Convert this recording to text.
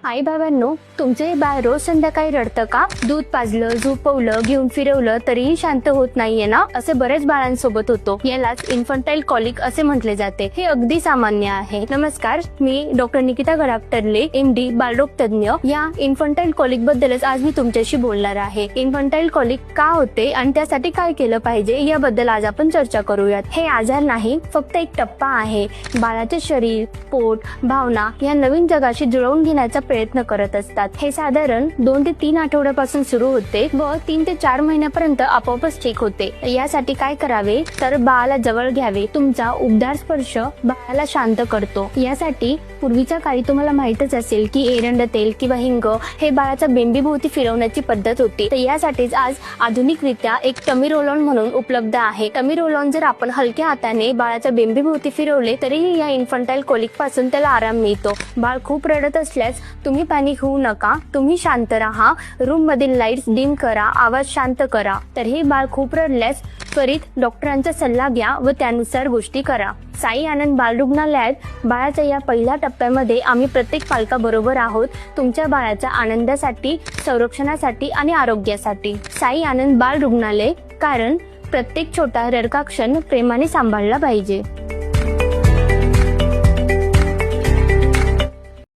आई बाबांनो, तुमचे बाळ रोज संध्याकाळी रडतं का? दूध पाजलं, झोपवलं, घेऊन फिरवलं तरीही शांत होत नाहीये ना? असे बरेच बाळांसोबत होतो. यालाच इन्फंटाईल कॉलिक असे म्हटले जाते. हे अगदी सामान्य आहे. नमस्कार, मी डॉक्टर निकिता गडाखतरले, MD, बालरोग तज्ञ. या इन्फंटाईल कॉलिक बद्दलच आज मी तुमच्याशी बोलणार आहे. इन्फंटाईल कॉलिक का होते आणि त्यासाठी काय केलं पाहिजे याबद्दल आज आपण चर्चा करूयात. हे आजार नाही, फक्त एक टप्पा आहे. बाळाचे शरीर, पोट, भावना या नवीन जगाशी जुळवून घेण्याचा प्रयत्न करत असतात. हे साधारण 2 ते 3 आठवड्यापासून सुरू होते व 3 ते 4 महिन्यापर्यंत आपोआपच ठीक होते. यासाठी काय करावे तर बाळाला जवळ घ्यावे. तुमचा उबदार स्पर्श बाळाला शांत करतो. यासाठी पूर्वीच्या काळी तुम्हाला माहितच असेल की एरंड तेल किंवा हिंग हे बाळाच्या बेंबीभोवती फिरवण्याची पद्धत होती. तर यासाठीच आज आधुनिकरित्या एक टमी रोल-ऑन म्हणून उपलब्ध आहे. टमी रोल-ऑन जर आपण हलक्या हाताने बाळाच्या बेंबीभोवती फिरवले तरीही या इन्फंटाईल कॉलिक पासून त्याला आराम मिळतो. बाळ खूप रडत असल्यास तुम्ही पॅनिक होऊ नका. तुम्ही शांत राहा. रूम मधील लाईट्स डिम करा, आवाज शांत करा. तर हे बाळ खूप रडल्यास त्वरित डॉक्टरांचा सल्ला घ्या व त्यानुसार गोष्टी करा. साई आनंद बालरुग्णालयात बाळाच्या या पहिल्या टप्प्यामध्ये आम्ही प्रत्येक पालकाबरोबर आहोत, तुमच्या बाळाच्या आनंदासाठी, संरक्षणासाठी आणि आरोग्यासाठी. साई आनंद बालरुग्णालय, कारण प्रत्येक छोटा रडका क्षण प्रेमाने सांभाळला पाहिजे.